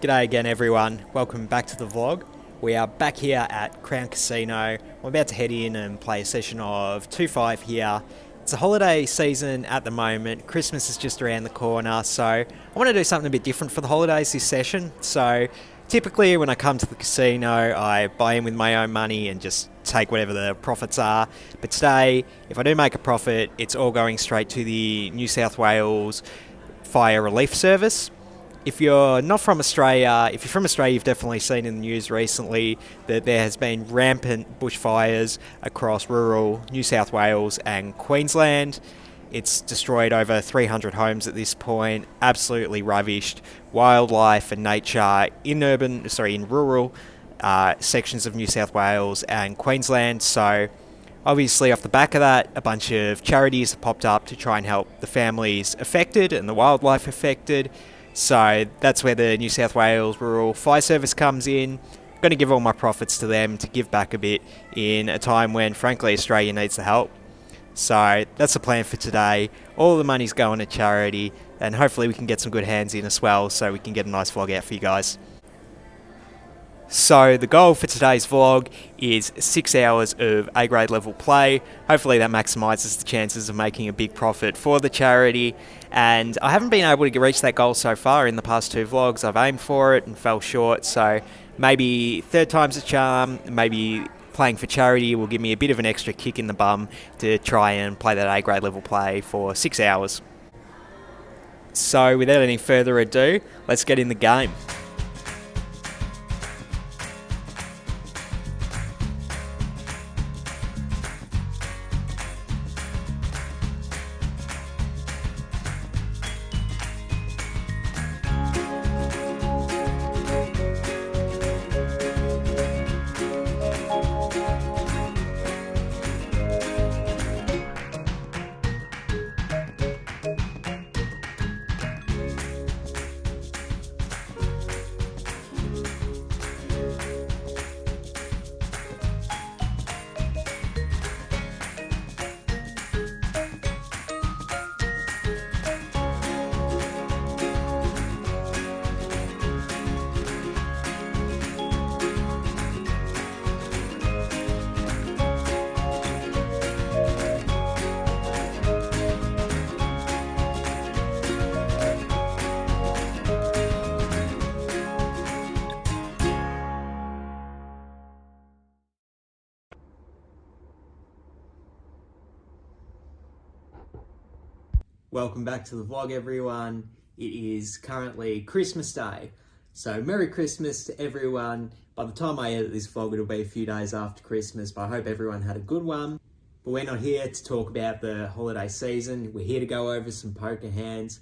G'day again everyone, welcome back to the vlog. We are back here at Crown Casino. I'm about to head in and play a session of 2-5 here. It's a holiday season at the moment, Christmas is just around the corner, so I want to do something a bit different for the holidays this session. So typically when I come to the casino I buy in with my own money and just take whatever the profits are. But today, if I do make a profit, it's all going straight to the New South Wales Fire Relief Service. If you're not from Australia, if you're from Australia, you've definitely seen in the news recently that there has been rampant bushfires across rural New South Wales and Queensland. It's destroyed over 300 homes at this point, absolutely ravished wildlife and nature in rural sections of New South Wales and Queensland. So obviously off the back of that, a bunch of charities have popped up to try and help the families affected and the wildlife affected. So that's where the New South Wales Rural Fire Service comes in. I'm going to give all my profits to them to give back a bit in a time when, frankly, Australia needs the help. So that's the plan for today. All the money's going to charity, and hopefully we can get some good hands in as well so we can get a nice vlog out for you guys. So the goal for today's vlog is 6 hours of A-grade level play. Hopefully that maximises the chances of making a big profit for the charity. And I haven't been able to reach that goal so far in the past 2 vlogs. I've aimed for it and fell short. So maybe third time's a charm. Maybe playing for charity will give me a bit of an extra kick in the bum to try and play that A-grade level play for 6 hours. So without any further ado, let's get in the game. Welcome back to the vlog everyone. It is currently Christmas Day. So Merry Christmas to everyone. By the time I edit this vlog it'll be a few days after Christmas, but I hope everyone had a good one. But we're not here to talk about the holiday season. We're here to go over some poker hands.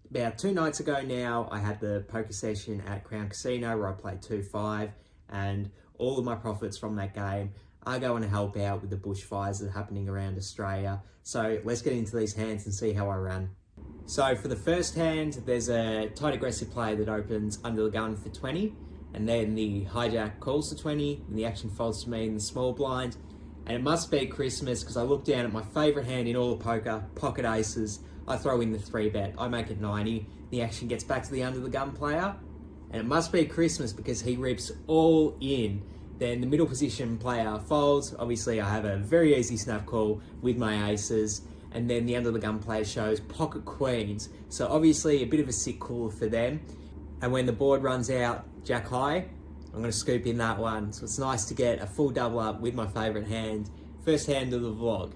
About 2 nights ago now I had the poker session at Crown Casino where I played 2-5, and all of my profits from that game are going to help out with the bushfires that are happening around Australia. So let's get into these hands and see how I run. So for the first hand, there's a tight aggressive play that opens under the gun for 20, and then the hijack calls to 20, and the action folds to me in the small blind. And it must be Christmas because I look down at my favourite hand in all of poker, pocket aces. I throw in the 3-bet, I make it 90, the action gets back to the under the gun player, and it must be Christmas because he rips all in. Then the middle position player folds. Obviously I have a very easy snap call with my aces, and then the under the gun player shows pocket queens. So obviously a bit of a sick call for them. And when the board runs out jack high, I'm going to scoop in that one. So it's nice to get a full double up with my favourite hand. First hand of the vlog.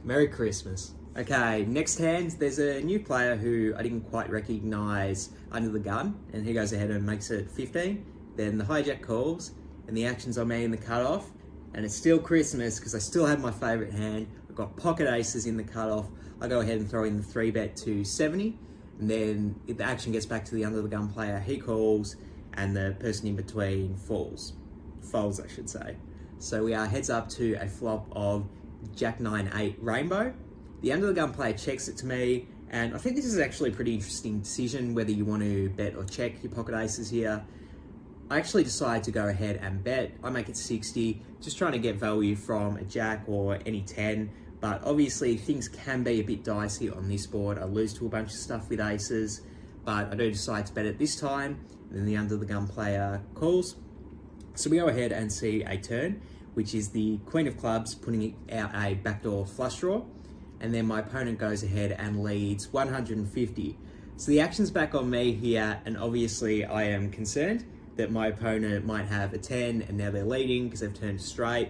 Merry Christmas. Okay, next hand, there's a new player who I didn't quite recognise under the gun, and he goes ahead and makes it 15. Then the hijack calls, and the action's on me in the cutoff, and it's still Christmas because I still have my favourite hand. I've got pocket aces in the cutoff. I go ahead and throw in the 3-bet to 70, and then if the action gets back to the under the gun player, he calls, and the person in between folds, I should say. So we are heads up to a flop of jack 9-8 rainbow. The under the gun player checks it to me, and I think this is actually a pretty interesting decision whether you want to bet or check your pocket aces here. I actually decided to go ahead and bet. I make it 60, just trying to get value from a jack or any 10, but obviously things can be a bit dicey on this board. I lose to a bunch of stuff with aces, but I do decide to bet it this time, and then the under the gun player calls. So we go ahead and see a turn, which is the Queen of Clubs putting out a backdoor flush draw, and then my opponent goes ahead and leads 150. So the action's back on me here, and obviously I am concerned that my opponent might have a 10 and now they're leading because they've turned straight.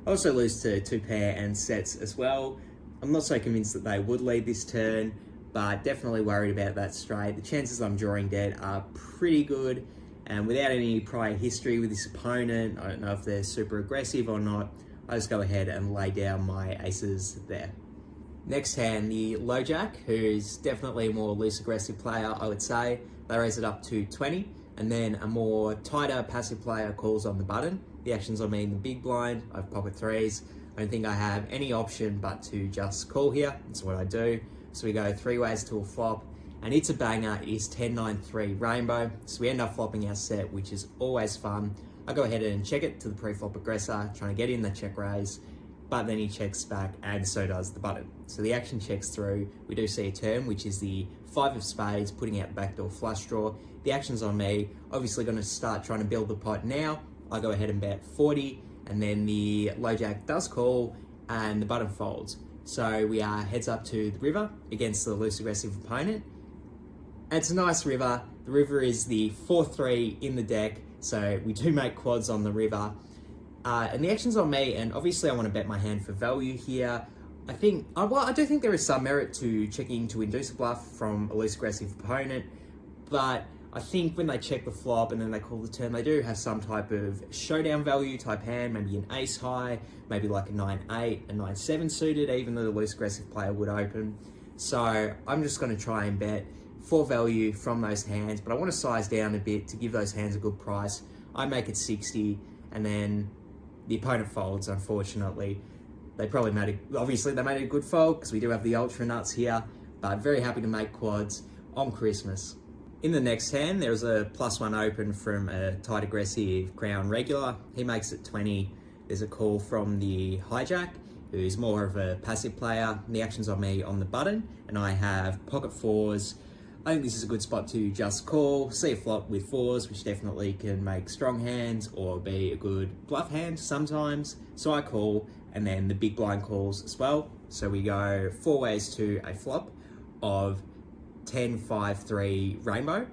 I also lose to 2 pair and sets as well. I'm not so convinced that they would lead this turn, but definitely worried about that straight. The chances I'm drawing dead are pretty good, and without any prior history with this opponent, I don't know if they're super aggressive or not, I just go ahead and lay down my aces there. Next hand, the low jack, who's definitely a more loose aggressive player, I would say. They raise it up to 20, and then a more tighter passive player calls on the button. The action's on me in the big blind. I have pocket threes. I don't think I have any option but to just call here. That's what I do. So we go 3 ways to a flop, and it's a banger. It is 10-9-3 rainbow. So we end up flopping our set, which is always fun. I go ahead and check it to the pre-flop aggressor, trying to get in the check raise, but then he checks back, and so does the button. So the action checks through. We do see a turn, which is the 5 of spades, putting out the backdoor flush draw. The action's on me. Obviously going to start trying to build the pot now. I go ahead and bet 40, and then the low jack does call, and the button folds. So we are heads up to the river against the loose aggressive opponent. And it's a nice river. The river is the 4-3 in the deck, so we do make quads on the river. And the action's on me, and obviously I want to bet my hand for value here. I do think there is some merit to checking to induce a bluff from a loose aggressive opponent, but I think when they check the flop and then they call the turn, they do have some type of showdown value type hand, maybe an ace high, maybe like a 9-8, a 9-7 suited, even though the loose aggressive player would open. So I'm just going to try and bet for value from those hands, but I want to size down a bit to give those hands a good price. I make it 60, and then the opponent folds, unfortunately. They made a good fold because we do have the ultra nuts here, but very happy to make quads on Christmas. In the next hand, there's a +1 open from a tight aggressive crown regular. He makes it 20. There's a call from the hijack, who's more of a passive player. The action's on me on the button, and I have pocket fours. I think this is a good spot to just call, see a flop with fours, which definitely can make strong hands or be a good bluff hand sometimes. So I call, and then the big blind calls as well. So we go 4 ways to a flop of 10-5-3 rainbow.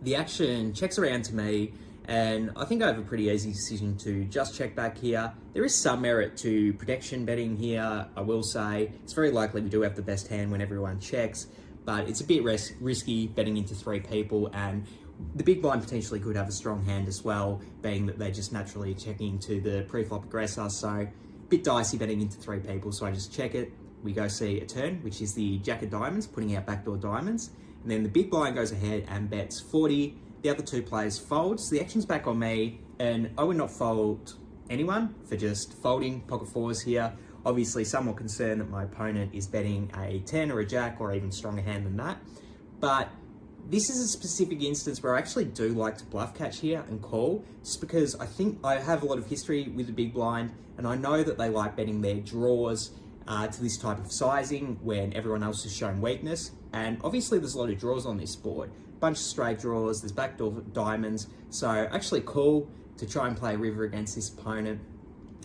The action checks around to me, and I think I have a pretty easy decision to just check back here. There is some merit to protection betting here, I will say. It's very likely we do have the best hand when everyone checks, but it's a bit risky betting into 3 people, and the big blind potentially could have a strong hand as well, being that they're just naturally checking to the pre-flop aggressor. So a bit dicey betting into 3 people, so I just check it. We go see a turn, which is the jack of diamonds, putting out backdoor diamonds. And then the big blind goes ahead and bets 40. The other 2 players fold, so the action's back on me, and I would not fault anyone for just folding pocket fours here. Obviously, some are concerned that my opponent is betting a 10 or a jack or even stronger hand than that. But this is a specific instance where I actually do like to bluff catch here and call, just because I think I have a lot of history with the big blind, and I know that they like betting their draws to this type of sizing when everyone else is showing weakness. And obviously there's a lot of draws on this board. Bunch of straight draws, there's backdoor diamonds. So actually call to try and play river against this opponent.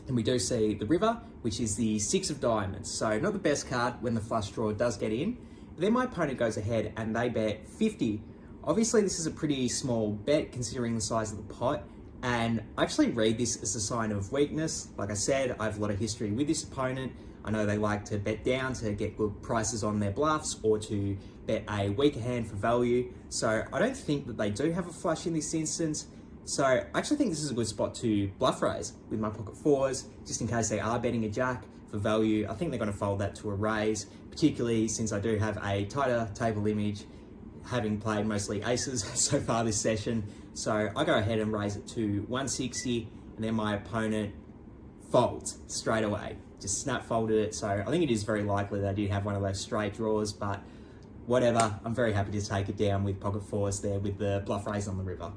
And we do see the river, which is the 6 of diamonds. So not the best card when the flush draw does get in. But then my opponent goes ahead and they bet 50. Obviously this is a pretty small bet considering the size of the pot. And I actually read this as a sign of weakness. Like I said, I have a lot of history with this opponent. I know they like to bet down to get good prices on their bluffs or to bet a weaker hand for value. So I don't think that they do have a flush in this instance. So I actually think this is a good spot to bluff raise with my pocket fours, just in case they are betting a jack for value. I think they're going to fold that to a raise, particularly since I do have a tighter table image, having played mostly aces so far this session. So I go ahead and raise it to 160, and then my opponent folds straight away. Just snap folded it. So I think it is very likely that I did have one of those straight draws, but whatever. I'm very happy to take it down with pocket fours there with the bluff raise on the river.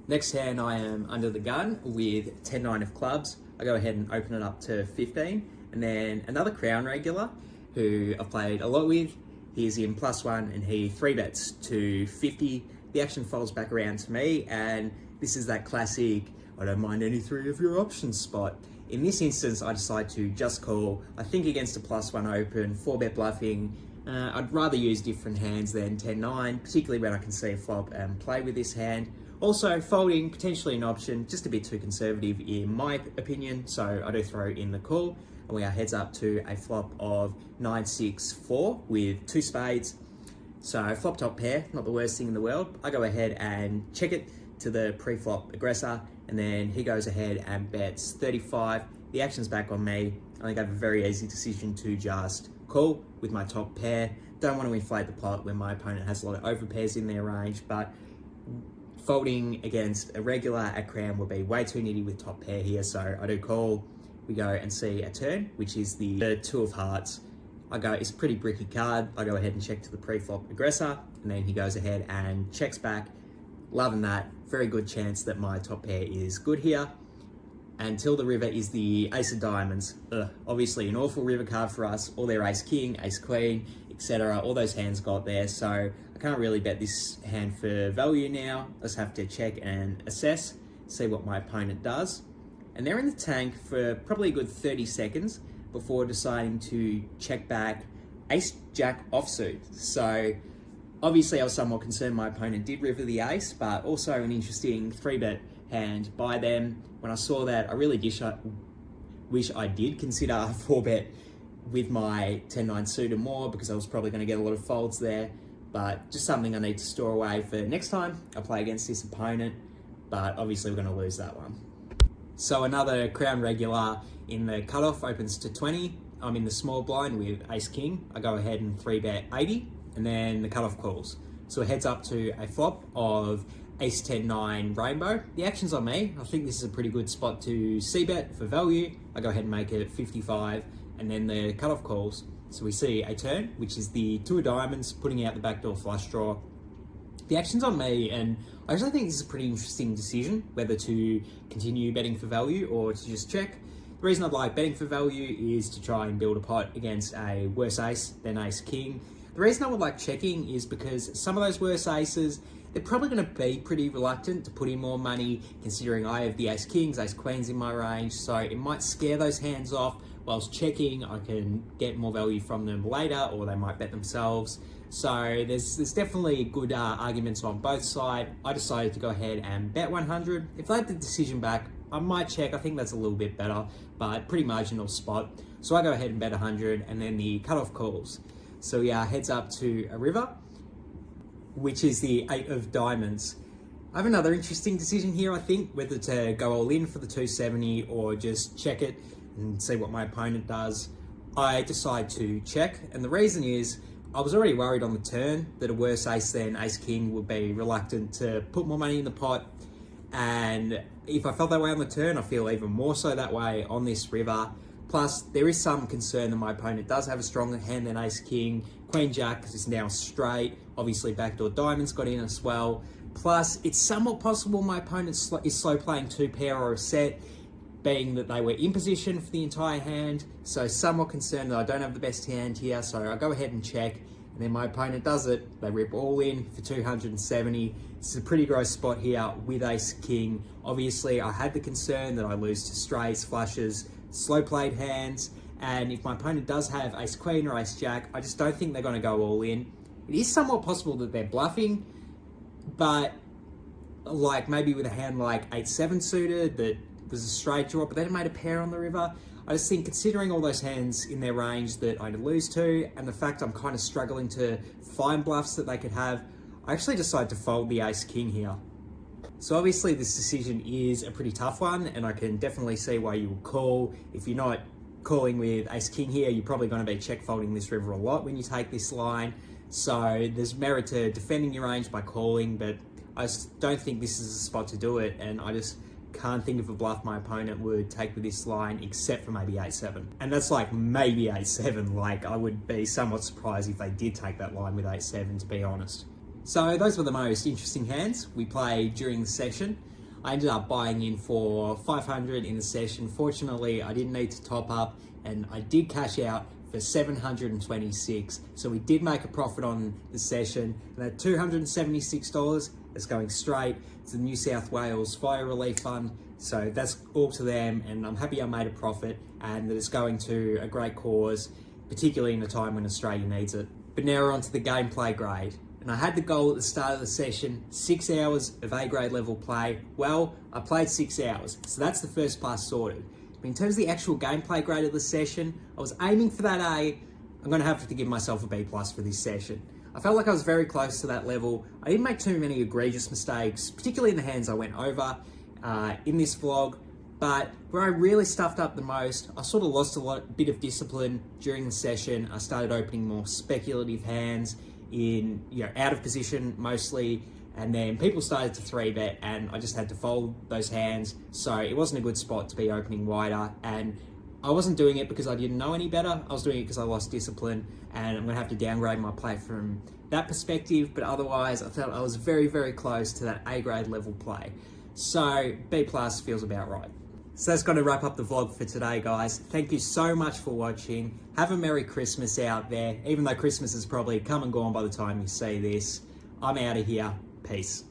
Next hand, I am under the gun with 10-9 of clubs. I go ahead and open it up to 15, and then another crown regular who I've played a lot with. he is in +1 and he 3-bets to 50. The action folds back around to me, and this is that classic, I don't mind any three of your options spot. In this instance, I decide to just call. I think against a +1 open, 4-bet bluffing, I'd rather use different hands than 10-9, particularly when I can see a flop and play with this hand. Also, folding, potentially an option, just a bit too conservative in my opinion, so I do throw in the call, and we are heads up to a flop of 9-6-4 with 2 spades. So flop top pair, not the worst thing in the world. I go ahead and check it to the pre-flop aggressor, and then he goes ahead and bets 35. The action's back on me. I think I have a very easy decision to just call with my top pair. Don't want to inflate the pot when my opponent has a lot of overpairs in their range, but folding against a regular at Crown would be way too nitty with top pair here, so I do call. We go and see a turn, which is the 2 of hearts. I go, it's a pretty bricky card. I go ahead and check to the pre-flop aggressor, and then he goes ahead and checks back. Loving that. Very good chance that my top pair is good here. Until the river is the ace of diamonds. Obviously an awful river card for us. All their ace king, ace queen, etc. All those hands got there, so I can't really bet this hand for value now. I just have to check and assess, see what my opponent does. And they're in the tank for probably a good 30 seconds before deciding to check back ace jack offsuit. So obviously I was somewhat concerned my opponent did river the ace, but also an interesting 3-bet hand by them. When I saw that, I really wish I did consider a 4-bet with my 10-9 suited more, because I was probably going to get a lot of folds there, but just something I need to store away for next time I play against this opponent, but obviously we're going to lose that one. So another Crown regular in the cutoff opens to 20. I'm in the small blind with ace king. I go ahead and 3-bet 80, and then the cutoff calls. So it heads up to a flop of ace 10-9 rainbow. The action's on me. I think this is a pretty good spot to c-bet for value. I go ahead and make it 55, and then the cutoff calls. So we see a turn, which is the 2 of diamonds, putting out the backdoor flush draw. The action's on me, and I actually think this is a pretty interesting decision, whether to continue betting for value or to just check. The reason I'd like betting for value is to try and build a pot against a worse ace than ace king. The reason I would like checking is because some of those worse aces, they're probably going to be pretty reluctant to put in more money, considering I have the ace kings, ace queens in my range, so it might scare those hands off. Whilst checking, I can get more value from them later, or they might bet themselves. So there's definitely good arguments on both sides. I decided to go ahead and bet 100. If I had the decision back, I might check. I think that's a little bit better, but pretty marginal spot. So I go ahead and bet 100, and then the cutoff calls. So yeah, heads up to a river, which is the 8 of diamonds. I have another interesting decision here, I think, whether to go all in for the 270 or just check it and see what my opponent does. I decide to check, and the reason is I was already worried on the turn that a worse ace than ace king would be reluctant to put more money in the pot, and if I felt that way on the turn, I feel even more so that way on this river. Plus, there is some concern that my opponent does have a stronger hand than ace king. Queen jack is now straight. Obviously, backdoor diamonds got in as well. Plus, it's somewhat possible my opponent is slow playing 2 pair or a set, being that they were in position for the entire hand. So somewhat concerned that I don't have the best hand here. So I go ahead and check, and then my opponent does it. They rip all in for 270. It's a pretty gross spot here with ace king. Obviously, I had the concern that I lose to straights, flushes, slow played hands, and if my opponent does have ace queen or ace jack, I just don't think they're going to go all in. It is somewhat possible that they're bluffing, but like maybe with a hand like 8-7 suited that was a straight draw, but they made a pair on the river. I just think, considering all those hands in their range that I'd lose to, and the fact I'm kind of struggling to find bluffs that they could have, I actually decided to fold the ace king here. So obviously this decision is a pretty tough one, and I can definitely see why you would call. If you're not calling with ace king here, you're probably going to be check folding this river a lot when you take this line. So there's merit to defending your range by calling, but I just don't think this is a spot to do it, and I just can't think of a bluff my opponent would take with this line except for maybe 8-7. And that's like maybe 8-7, like I would be somewhat surprised if they did take that line with 8-7, to be honest. So those were the most interesting hands we played during the session. I ended up buying in for 500 in the session. Fortunately, I didn't need to top up, and I did cash out for 726. So we did make a profit on the session, and that $276 is going straight to the New South Wales Fire Relief Fund. So that's all to them, and I'm happy I made a profit and that it's going to a great cause, particularly in a time when Australia needs it. But now we're on to the gameplay grade. And I had the goal at the start of the session, 6 hours of A grade level play. Well, I played 6 hours, so that's the first pass sorted. But in terms of the actual gameplay grade of the session, I was aiming for that A. I'm gonna have to give myself a B+ for this session. I felt like I was very close to that level. I didn't make too many egregious mistakes, particularly in the hands I went over in this vlog. But where I really stuffed up the most, I sort of lost a bit of discipline during the session. I started opening more speculative hands in, out of position mostly, and then people started to 3-bet and I just had to fold those hands. So it wasn't a good spot to be opening wider, and I wasn't doing it because I didn't know any better. I was doing it because I lost discipline, and I'm gonna have to downgrade my play from that perspective. But otherwise, I felt I was very, very close to that A grade level play. So B+ feels about right. So that's going to wrap up the vlog for today, guys. Thank you so much for watching. Have a Merry Christmas out there. Even though Christmas has probably come and gone by the time you see this, I'm out of here. Peace.